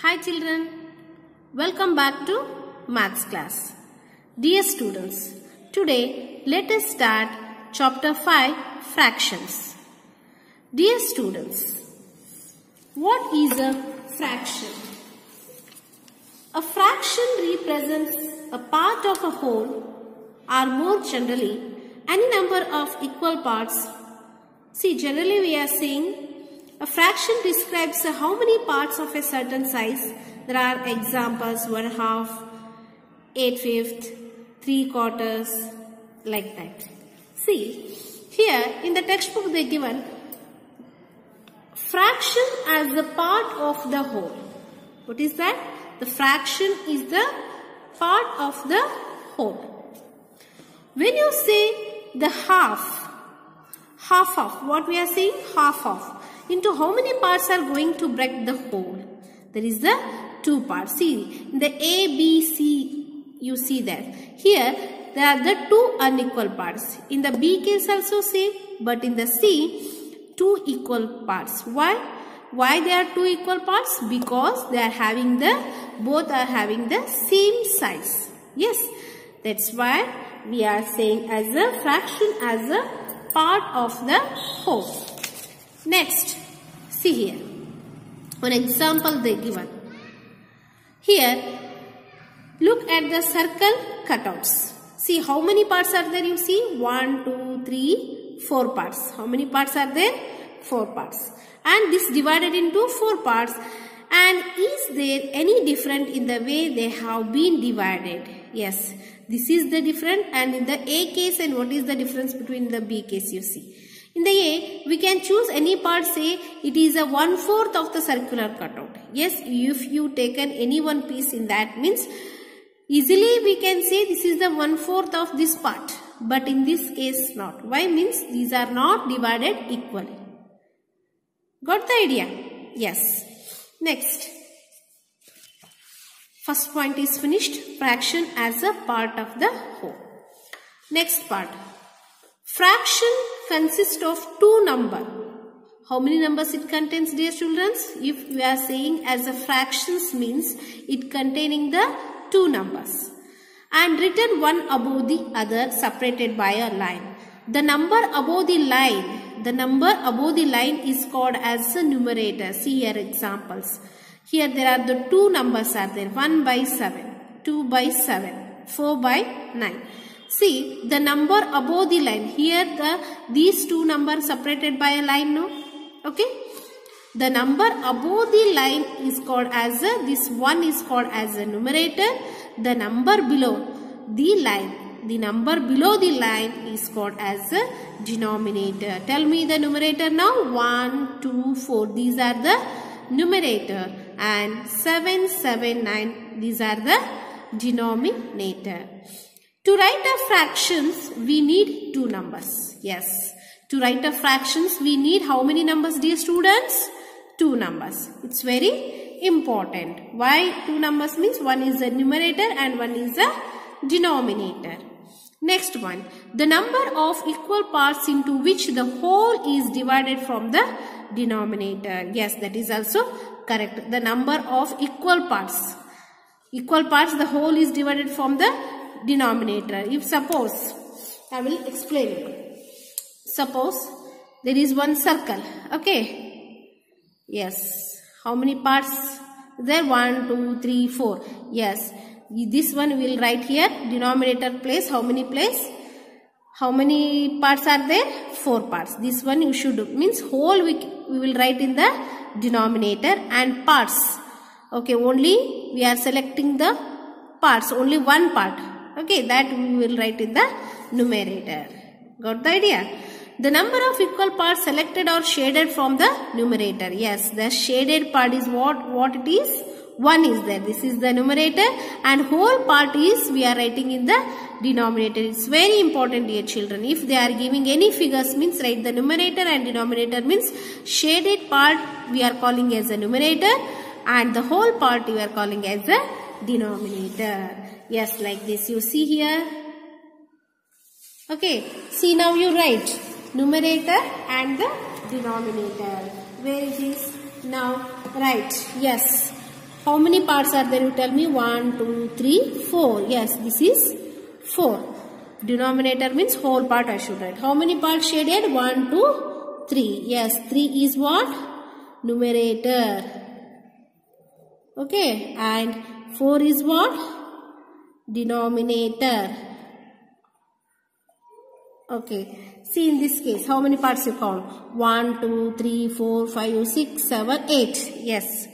Hi children, welcome back to Maths class. Dear students, today let us start chapter 5 Fractions. Dear students, what is a fraction? A fraction represents a part of a whole or more generally any number of equal parts. See, generally we are saying a fraction describes how many parts of a certain size. There are examples 1/2, 8/5, 3/4, like that. See, here in the textbook they given fraction as the part of the whole. What is that? The fraction is the part of the whole. When you say the half of, what we are saying? Half of. Into how many parts are going to break the whole? There is the 2 parts. See, in the A, B, C, you see that. Here, there are the 2 unequal parts. In the B case also same, but in the C, 2 equal parts. Why? Why there are 2 equal parts? Because they are having both are having the same size. Yes, that's why we are saying as a fraction as a part of the whole. Next, see here, one example they given. Here, look at the circle cutouts. See how many parts are there, you see? 1, 2, 3, 4 parts. How many parts are there? 4 parts. And this divided into 4 parts. And is there any different in the way they have been divided? Yes, this is the different, and in the A case, and what is the difference between the B case, you see? In the A, we can choose any part, say it is a 1/4 of the circular cutout. Yes, if you taken any one piece in that, means easily we can say this is the 1/4 of this part. But in this case not. Why? Means these are not divided equally. Got the idea? Yes. Next. First point is finished. Fraction as a part of the whole. Next part. Fraction consists of 2 numbers. How many numbers it contains, dear children? If we are saying as a fractions, means it containing the 2 numbers and written one above the other, separated by a line. The number above the line is called as a numerator. See here examples. Here there are the 2 numbers are there. 1/7, 2/7, 4/9. See, the number above the line. Here these 2 numbers separated by a line, no? Okay. The number above the line is called as this one is called as a numerator. The number below the line, the number below the line is called as a denominator. Tell me the numerator now. 1, 2, 4. These are the numerator, and 7, 7, 9. These are the denominator. To write a fractions, we need 2 numbers. Yes. To write a fractions, we need how many numbers, dear students? 2 numbers. It's very important. Why 2 numbers? Means one is a numerator and one is a denominator. Next one. The number of equal parts into which the whole is divided from the denominator. Yes, that is also correct. The number of equal parts. Equal parts, the whole is divided from the denominator. If suppose, I will explain it. Suppose there is one circle. Okay. Yes. How many parts? There 1, 2, 3, 4. Yes. This one we will write here. Denominator place. How many place? How many parts are there? 4 parts. This one you should do. Means whole we will write in the denominator, and parts. Okay. Only we are selecting the parts. Only one part. Okay, that we will write in the numerator. Got the idea? The number of equal parts selected or shaded from the numerator. Yes, the shaded part is what it is? 1 is there. This is the numerator, and whole part is we are writing in the denominator. It's very important, dear children. If they are giving any figures, means write the numerator, and denominator means shaded part we are calling as a numerator, and the whole part we are calling as a denominator. Yes, like this you see here. Okay, see now you write numerator and the denominator. Where it is? Now write. Yes, How many parts are there? You tell me. 1, 2, 3, 4. Yes, this is 4. Denominator means whole part I should write. How many parts shaded? 1, 2, 3. Yes, 3 is what? Numerator. Okay, and 4 is what? Denominator. Okay, see in this case, how many parts you count? 1, 2, 3, 4, 5, 6, 7, 8. Yes,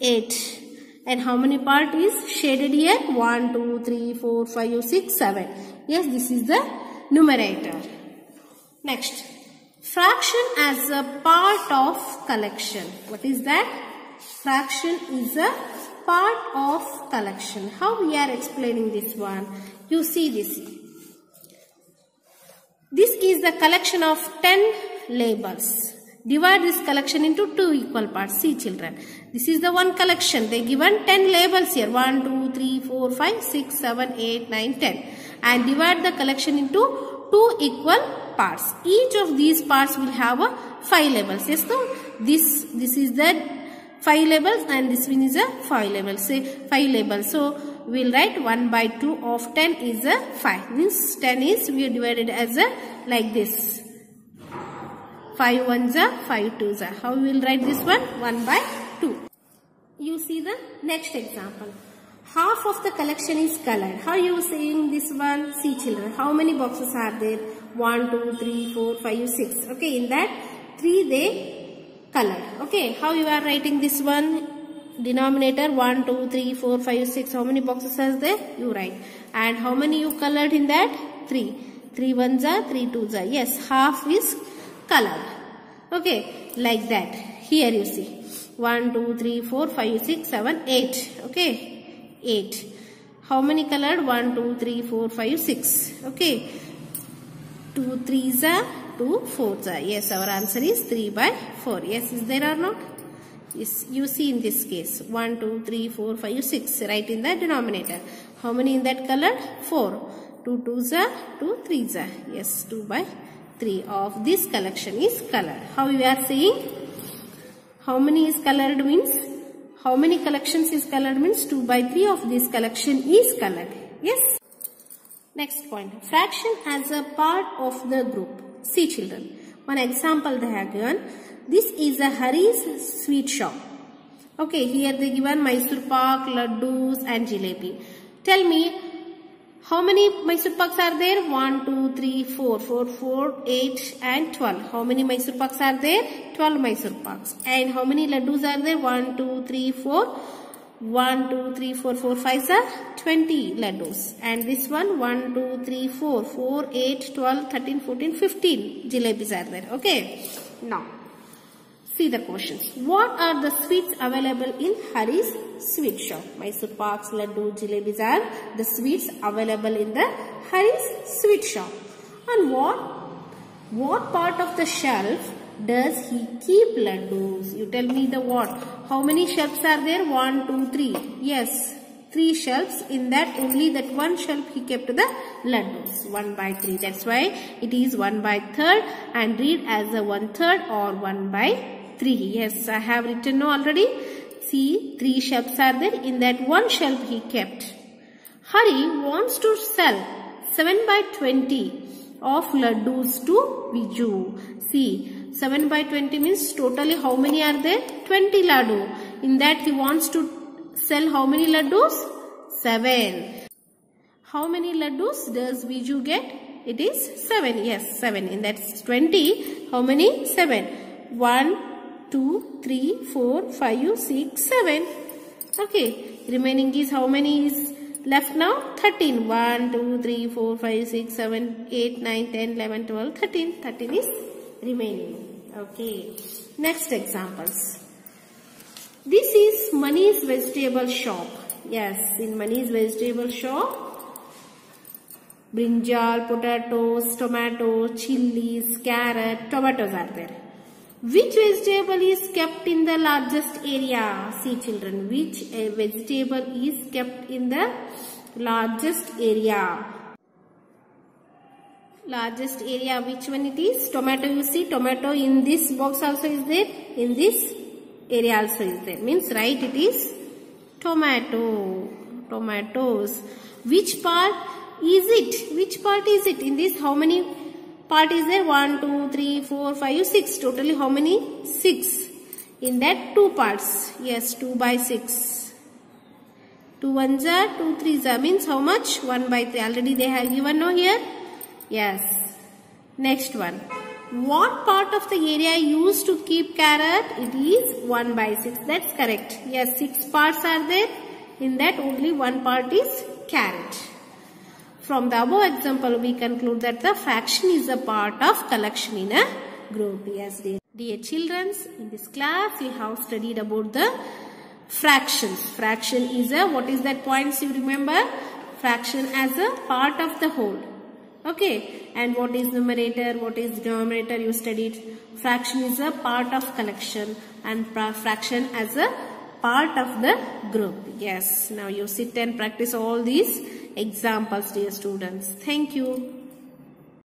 8. And how many part is shaded here? 1, 2, 3, 4, 5, 6, 7. Yes, this is the numerator. Next, fraction as a part of collection. What is that? Fraction is a part of collection. How we are explaining this one? You see this. This is the collection of 10 labels. Divide this collection into 2 equal parts. See children, this is the one collection. They given 10 labels here. 1, 2, 3, 4, 5, 6, 7, 8, 9, 10. And divide the collection into 2 equal parts. Each of these parts will have a 5 labels. Yes, no? This is the 5 labels and this one is a 5 labels. Say 5 labels. So we will write 1 by 2 of 10 is a 5. Means 10 is we are divided as a like this. 5 ones are 5 twos are. How we will write this one? 1 by 2. You see the next example. Half of the collection is colored. How you saying this one? See children, how many boxes are there? 1, 2, 3, 4, 5, 6. Okay, in that 3 they colored. Okay, how you are writing this one? Denominator 1, 2, 3, 4, 5, 6. How many boxes are there? You write. And how many you colored in that? 3. 3 ones are, 3 twos are. Yes, half is colored. Okay, like that. Here you see. 1, 2, 3, 4, 5, 6, 7, 8. Okay, 8. How many colored? 1, 2, 3, 4, 5, 6. Okay. 2 threes are, 2 fours are. Yes, our answer is 3 by 4. Yes, is there or not? Yes, you see in this case. 1, 2, 3, 4, 5, 6. Right in the denominator. How many in that colored? 4. 2 twos are, 2 threes are. Yes, 2 by 3 of this collection is colored. How you are saying? How many is colored means? How many collections is colored means 2 by 3 of this collection is colored. Yes. Next point. Fraction as a part of the group. See children. One example they have given. This is a Hari's sweet shop. Okay. Here they given Mysore Pak, Laddus and Jalebi. Tell me how many Mysore Paks are there? 1, 2, 3, 4. 4, 4, 8 and 12. How many Mysore Paks are there? 12 Mysore Paks. And how many Laddus are there? 1, 2, 3, 4. 1, 2, 3, 4, 4, 5 are 20 Laddus. And this one 1, 2, 3, 4. 4, 8, 12, 13, 14, 15 Jalebis are there. Okay. Now, see the questions. What are the sweets available in Hari's sweet shop? Mysore Paks, Laddu, Jalebis are the sweets available in the Hari's sweet shop. And what part of the shelf does he keep Laddus? You tell me the what. How many shelves are there? 1, 2, 3. Yes, 3 shelves. In that only that one shelf he kept the Laddus. 1 by 3. That's why it is 1 by 3rd and read as a 1/3 or 1 by 3. Yes, I have written already. See, 3 shelves are there. In that one shelf he kept. Hari wants to sell 7 by 20 of Laddus to Viju. See, 7 by 20 means totally how many are there? 20 Laddu. In that he wants to sell how many Laddus? 7. How many Laddus does Viju get? It is 7. Yes, 7. In that 20, how many? 7. 1, 2, 3, 4, 5, 6, 7. Okay. Remaining is how many is left now? 13. 1, 2, 3, 4, 5, 6, 7, 8, 9, 10, 11, 12, 13. 13 is remaining. Okay. Next examples. This is Mani's vegetable shop. Yes, in Mani's vegetable shop, brinjal, potatoes, tomatoes, chilies, carrot, tomatoes are there. Which vegetable is kept in the largest area? See children, which vegetable is kept in the largest area? Largest area, which one it is? Tomato, you see tomato in this box also is there. In this area also is there. Means right, it is tomato. Tomatoes. Which part is it? Which part is it? In this, how many part is there? 1, 2, 3, 4, 5, 6. Totally how many? 6. In that 2 parts. Yes, 2 by 6. 2 ones are, 2 threes are. Means how much? 1 by 3. Already they have given no here? Yes. Next one. What part of the area used to keep carrot? It is 1 by 6. That's correct. Yes, 6 parts are there. In that only 1 part is carrot. From the above example, we conclude that the fraction is a part of collection in a group. Yes, dear children, in this class we have studied about the fractions. Fraction is a, what is that points you remember? Fraction as a part of the whole. Okay, and what is numerator, what is denominator you studied. Fraction is a part of collection and fraction as a part of the group. Yes, now you sit and practice all these examples, dear students. Thank you.